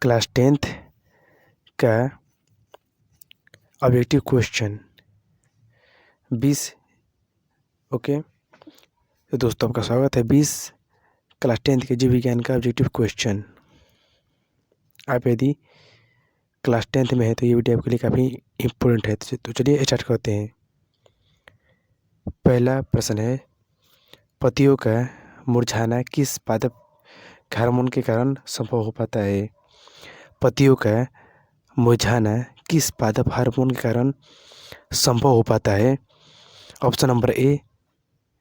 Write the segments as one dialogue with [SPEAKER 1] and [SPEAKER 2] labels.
[SPEAKER 1] Class 10th का objective question 20। Okay, तो दोस्तों आपका स्वागत है 20 क्लास 10th के जीव विज्ञान का ऑब्जेक्टिव क्वेश्चन। आप यदि क्लास 10th में है तो ये वीडियो आपके लिए काफ़ी इम्पोर्टेंट है। तो चलिए स्टार्ट करते हैं। पहला प्रश्न है, पत्तियों का मुरझाना किस पादप हार्मोन के कारण संभव हो पाता है? पत्तियों का मुरझाना किस पादप हार्मोन के कारण संभव हो पाता है? Option number A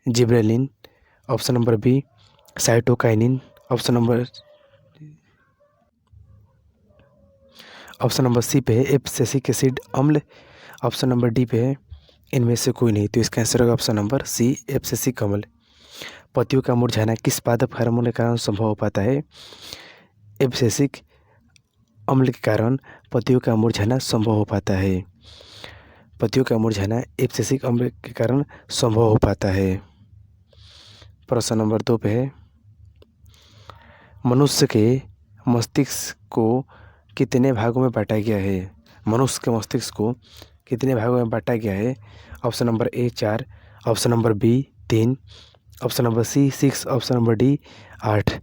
[SPEAKER 1] gibberellin, option number B cytokinin, option number C पे है एब्सिसिक एसिड अम्ल, ऑप्शन नंबर डी पे है इनमें से कोई नहीं। तो इसका आंसर होगा ऑप्शन नंबर सी एब्सिसिक अम्ल। पत्तियों का मुरझाना किस पादप हार्मोन के कारण संभव हो पाता है? एब्सिसिक अम्ल के कारण पत्तियों का मुरझाना संभव हो पाता है। पत्तियों का मुरझाना एब्सिसिक अम्ल के कारण संभव हो पाता है। प्रश्न नंबर 2 पे है, मनुष्य के मस्तिष्क को कितने भागों में बांटा गया है? मनुष्य के मस्तिष्क को कितने भागों में बांटा गया है? Option number A 4, option number B 3, option number C 6, option number D 8।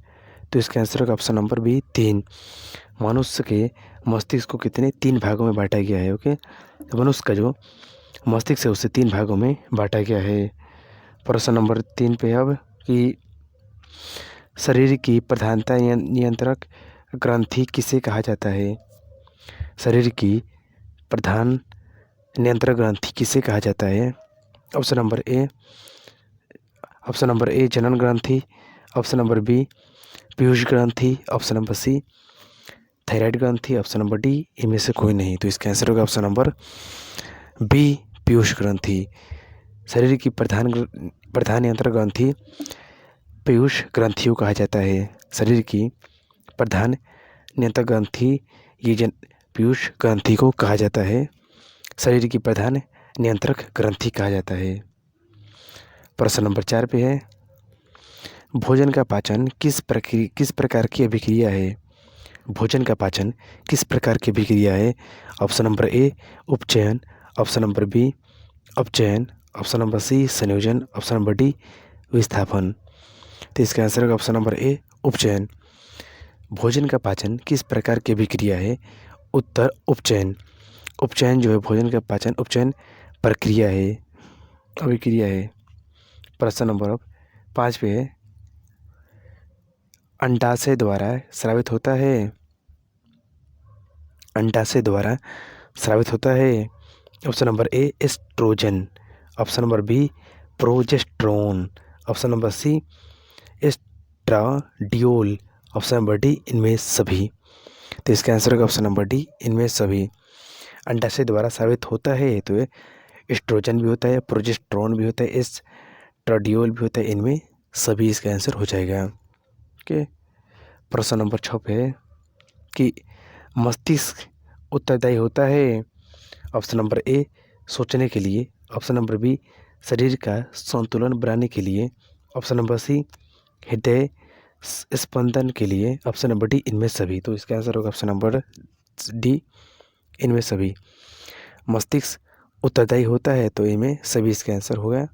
[SPEAKER 1] तो इसका आंसर होगा ऑप्शन नंबर बी 3। मनुष्य के मस्तिष्क को कितने 3 भागों में बांटा गया है। ओके, तो मनुष्य का जो मस्तिष्क है उसे 3 भागों में बांटा गया है। प्रश्न नंबर 3 पे अब कि शरीर की प्रधानता नियंत्रक ग्रंथि किसे कहा जाता है? शरीर की प्रधान नियंत्रक ग्रंथि किसे कहा जाता है? ऑप्शन नंबर ए जनन ग्रंथि, ऑप्शन नंबर बी पीयूष ग्रंथि, ऑप्शन नंबर सी थायराइड ग्रंथि, ऑप्शन नंबर डी इनमें से कोई नहीं। तो इसका आंसर होगा ऑप्शन नंबर बी पीयूष ग्रंथि। शरीर की प्रधान नियंत्रक ग्रंथि पीयूष ग्रंथियों कहा जाता है। शरीर की प्रधान नियंत्रक ग्रंथि ये पीयूष ग्रंथि को कहा जाता है। शरीर की प्रधान नियंत्रक ग्रंथि कहा जाता है। प्रश्न नंबर 4 पे है, भोजन का पाचन किस प्रकार की अभिक्रिया है? भोजन का पाचन किस प्रकार की अभिक्रिया है? ऑप्शन नंबर ए उपचयन, ऑप्शन नंबर बी अपचयन, ऑप्शन नंबर सी संयोजन, ऑप्शन नंबर डी विस्थापन। तो इसका आंसर होगा ऑप्शन नंबर ए उपचयन। भोजन का पाचन किस प्रकार की अभिक्रिया है? उत्तर उपचयन। उपचयन जो है भोजन का पाचन उपचयन प्रक्रिया है, अभिक्रिया है। प्रश्न नंबर 5 पे है, अंडाशय द्वारा स्रावित होता है। अंडाशय द्वारा स्रावित होता है। Option number A estrogen, option number B progesterone, option number C estradiol, option number D इनमें सभी। तो इसका आंसर होगा ऑप्शन नंबर डी इनमें सभी। अंडाशय द्वारा स्रावित होता है तो एस्ट्रोजन भी होता है, प्रोजेस्टेरोन भी होता है, एस्ट्राडियोल भी होता है, इनमें सभी इसका आंसर हो जाएगा। ओके, प्रश्न नंबर 6 पे है कि मस्तिष्क उत्तरदायी होता है। ऑप्शन नंबर ए सोचने के लिए, ऑप्शन नंबर बी शरीर का संतुलन बनाने के लिए, ऑप्शन नंबर सी हृदय स्पंदन के लिए, ऑप्शन नंबर डी इनमें सभी। तो इसका आंसर होगा ऑप्शन नंबर डी इनमें सभी। मस्तिष्क उत्तरदायी होता है तो इनमें सभी इसका आंसर होगा।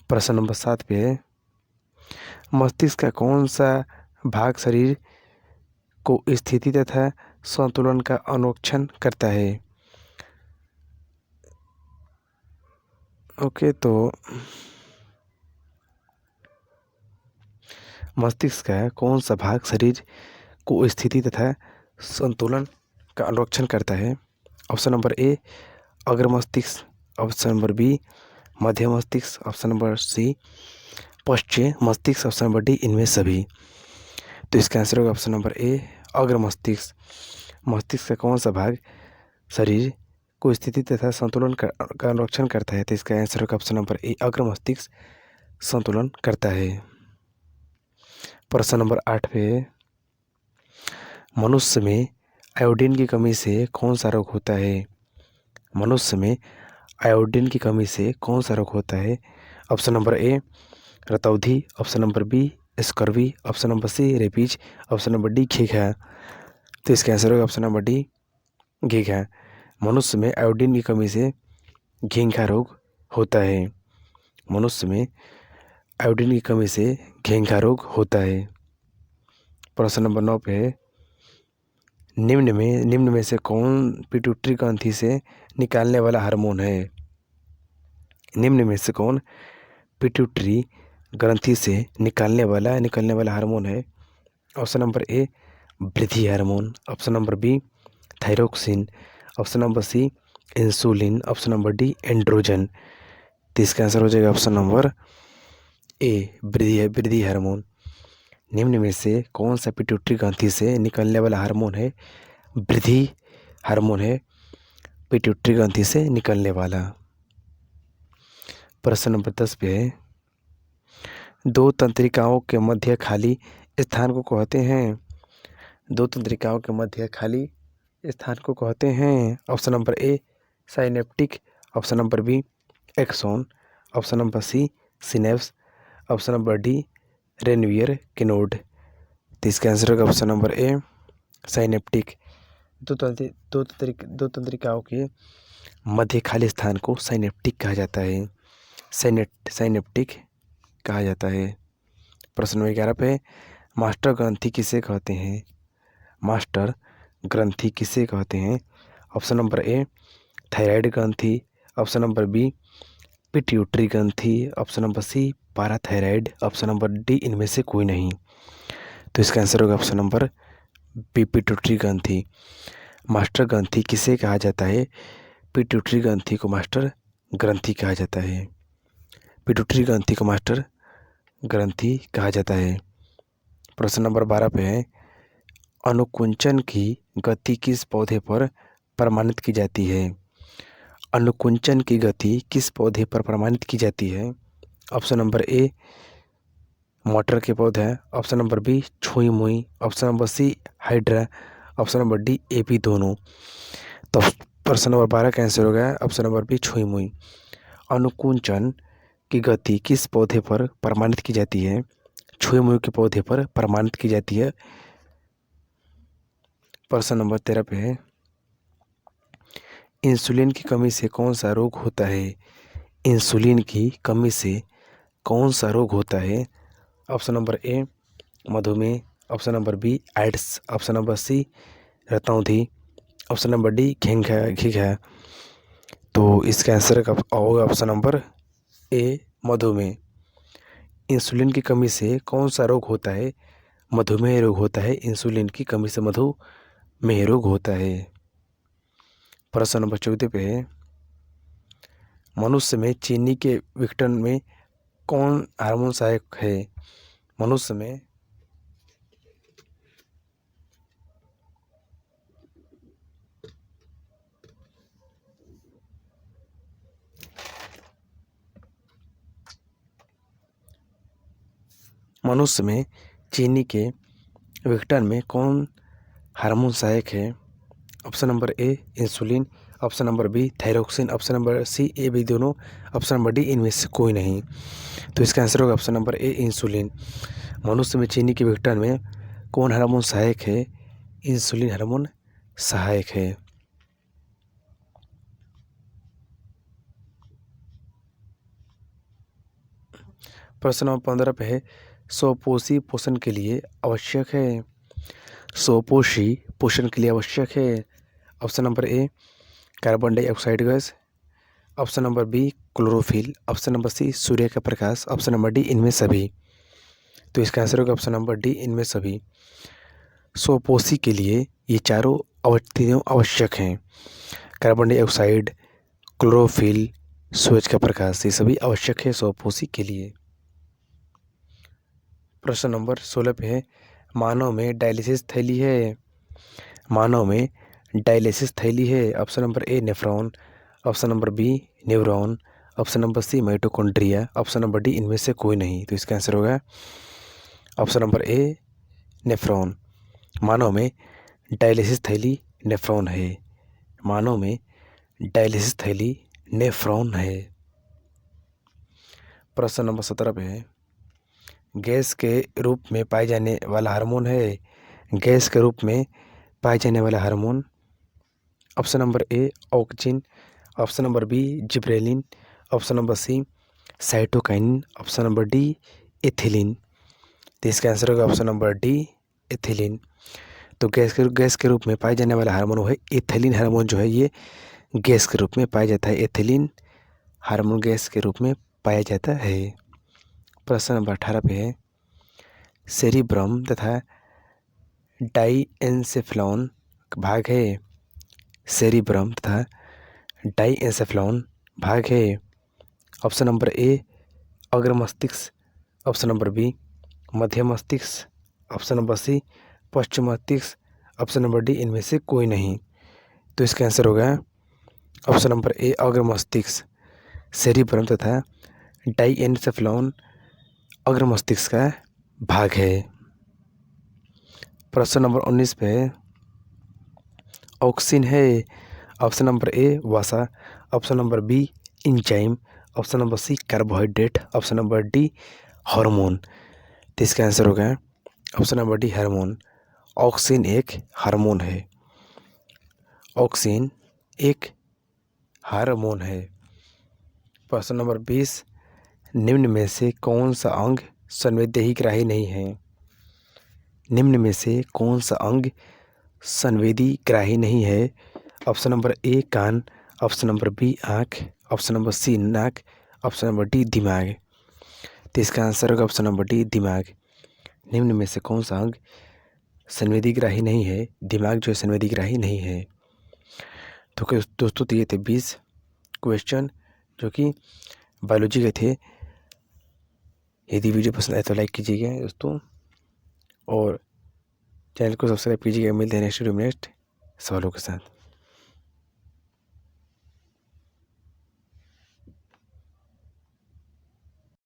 [SPEAKER 1] प्रश्न नंबर 7 पे है, मस्तिष्क का कौन सा भाग शरीर को स्थिति तथा संतुलन का अनुरक्षण करता है? ओके, तो मस्तिष्क का कौन सा भाग शरीर को स्थिति तथा संतुलन का अनुरक्षण करता है? ऑप्शन नंबर ए अग्र मस्तिष्क, ऑप्शन नंबर बी मध्य मस्तिष्क, ऑप्शन नंबर सी पश्चिम मस्तिष्क, ऑप्शन नंबर डी इनमें सभी। तो इसका आंसर होगा ऑप्शन नंबर ए अग्र मस्तिष्क। मस्तिष्क का कौन सा भाग शरीर को स्थिति तथा संतुलन का अनुरक्षण करता है? तो इसका आंसर होगा ऑप्शन नंबर ए अग्र मस्तिष्क संतुलन करता है। प्रश्न नंबर 8 पे मनुष्य में आयोडीन की कमी से कौन सा रोग होता है? मनुष्य में आयोडीन की कमी से कौन सा रोग होता है? ऑप्शन नंबर ए रतौंधी, option number B scurvy, option number C rabies, option number D घीघा। तो इसका आंसर होगा ऑप्शन नंबर डी घीघा। मनुष्य में आयोडीन की कमी से घीघा रोग होता है। मनुष्य में आयोडीन की कमी से घीघा रोग होता है। प्रश्न नंबर 9 पे है, निम्न में से कौन पिट्यूटरी ग्रंथि से निकालने वाला हार्मोन है? निम्न में से कौन पिट्यूटरी ग्रंथि से निकालने वाला हार्मोन है? ऑप्शन नंबर ए वृद्धि hormone, option number B thyroxine, option number C insulin, option number D androgen. तो इसका आंसर हो जाएगा ऑप्शन नंबर ए वृद्धि हार्मोन। निम्न में से कौन सा पिट्यूटरी ग्रंथि से निकलने वाला हार्मोन है? वृद्धि हार्मोन है पिट्यूटरी ग्रंथि से निकलने वाला। प्रश्न नंबर 10 पे है, दो तंत्रिकाओं के मध्य खाली स्थान को कहते हैं? दो तंत्रिकाओं के मध्य खाली स्थान को कहते हैं? Option number A synaptic, option number B axon, option number C synapse, option number D Ranvier किनोड। तो इसका आंसर होगा ऑप्शन नंबर ए साइनेप्टिक। दो तंत्रिकाओं के मध्य खाली स्थान को साइनेप्टिक कहा जाता है। साइनेप्टिक कहा जाता है। प्रश्न नंबर 11 पे, मास्टर ग्रंथि किसे कहते हैं? मास्टर ग्रंथि किसे कहते हैं? ऑप्शन नंबर ए थायराइड ग्रंथि, ऑप्शन नंबर बी पिट्यूटरी ग्रंथि, option number C parathyroid, option number D इनमें से कोई नहीं। तो इसका आंसर होगा ऑप्शन नंबर बी पिट्यूटरी ग्रंथि। मास्टर ग्रंथि किसे कहा जाता है? पिट्यूटरी ग्रंथि को मास्टर ग्रंथि कहा जाता है। पिट्यूटरी ग्रंथि को मास्टर ग्रंथि कहा जाता है। प्रश्न नंबर 12 पे है, अनुकुंचन की गति किस पौधे पर प्रमाणित की जाती है? अनुकुंचन की गति किस पौधे पर प्रमाणित की जाती है? ऑप्शन नंबर ए मटर के पौधे, ऑप्शन नंबर बी छुई मुई, option number C hydra, option number D A B दोनों। तो प्रश्न नंबर 12 का आंसर हो गया ऑप्शन नंबर बी छुई मुई। अनुकुंचन की गति किस पौधे पर प्रमाणित की जाती है? छुई मुई के पौधे पर प्रमाणित की जाती है। प्रश्न नंबर 13 पे है, इंसुलिन की कमी से कौन सा रोग होता है? इंसुलिन की कमी से कौन सा रोग होता है? ऑप्शन नंबर ए मधुमेह, option number B AIDS, option number C रतौंधी, ऑप्शन नंबर डी घीघा। तो इसका आंसर होगा ऑप्शन नंबर ए मधुमेह। इंसुलिन की कमी से कौन सा रोग होता है? मधुमेह रोग होता है। इंसुलिन की कमी से मधुमेह रोग होता है। प्रश्न नंबर 14 पे है, मनुष्य में चीनी के विघटन में कौन हार्मोन सहायक है? मनुष्य में चीनी के विघटन में कौन हार्मोन सहायक है? Option number A insulin, option number B thyroxine, option number C A B दोनों, ऑप्शन नंबर डी इनमें से कोई नहीं। तो इसका आंसर होगा ऑप्शन नंबर ए इंसुलिन। मनुष्य में चीनी के विघटन में कौन हार्मोन सहायक है? इंसुलिन हार्मोन सहायक है। प्रश्न नंबर 15 पे है, स्वपोषी पोषण के लिए आवश्यक है? स्वपोषी पोषण के लिए आवश्यक है। Option number A carbon dioxide gas, option number B chlorophyll, option number C सूर्य का प्रकाश, ऑप्शन नंबर डी इनमें सभी। तो इसका आंसर होगा ऑप्शन नंबर डी इनमें सभी। स्वपोषी के लिए ये चारों तीनों आवश्यक हैं। कार्बन डाइऑक्साइड, क्लोरोफिल, सूरज का प्रकाश, ये सभी आवश्यक है स्वपोषी के लिए। प्रश्न नंबर 16 पे है, मानव में डायलिसिस थैली है? मानव में डायलिसिस थैली है। Option number A nephron, option number B neuron, option number C mitochondria, option number D इनमें से कोई नहीं। तो इसका आंसर होगा ऑप्शन नंबर ए नेफ्रॉन। मानव में डायलिसिस थैली नेफ्रॉन है। मानव में डायलिसिस थैली नेफ्रॉन है। प्रश्न नंबर 17 पे है, गैस के रूप में पाए जाने वाला हार्मोन है। गैस के रूप में पाए जाने वाला hormone option number A auxin, option number B gibberellin, option number C cytokinin, option number D ethylene. तो इसका आंसर होगा ऑप्शन नंबर डी एथिलीन। तो गैस के रूप में पाए जाने वाला हार्मोन वो है एथिलीन हार्मोन, जो है ये गैस के रूप में पाया जाता है। एथिलीन हार्मोन गैस के रूप में पाया जाता है। प्रश्न नंबर 18 पे है सेरिब्रम तथा डाईएन्सेफेलॉन भाग है। सेरिब्रम तथा डाईएन्सेफेलॉन भाग है। ऑप्शन नंबर ए अग्र मस्तिष्क, ऑप्शन नंबर बी मध्य मस्तिष्क, ऑप्शन नंबर सी पश्चिम मस्तिष्क, ऑप्शन नंबर डी इनमें से कोई नहीं। तो इसका आंसर होगा ऑप्शन नंबर ए अग्र मस्तिष्क। सेरिब्रम तथा डाईएन्सेफेलॉन अग्र मस्तिष्क का भाग है। प्रश्न नंबर 19 पे ऑक्सिन है। ऑप्शन नंबर ए वसा, option number B enzyme, option number C carbohydrate, option number D hormone. तो इसका आंसर होगा option number D hormone. Auxin एक हार्मोन है। ऑक्सिन एक हार्मोन है। प्रश्न नंबर 20 निम्न में से कौन सा अंग संवेदी ग्राही नहीं है। निम्न में से कौन सा अंग संवेदी ग्राही नहीं है। ऑप्शन नंबर ए कान, ऑप्शन नंबर बी आँख, ऑप्शन नंबर सी नाक, ऑप्शन नंबर डी दिमाग। तो इसका आंसर होगा ऑप्शन नंबर डी दिमाग। निम्न में से कौन सा अंग संवेदी ग्राही नहीं है। दिमाग जो है संवेदी ग्राही नहीं है। तो दोस्तों तो ये थे 20 क्वेश्चन जो कि बायोलॉजी के थे। यदि वीडियो पसंद आए तो लाइक कीजिएगा दोस्तों, और चैनल को सब्सक्राइब कीजिएगा। मिलते हैं नेक्स्ट वीडियो में नेक्स्ट सवालों के साथ।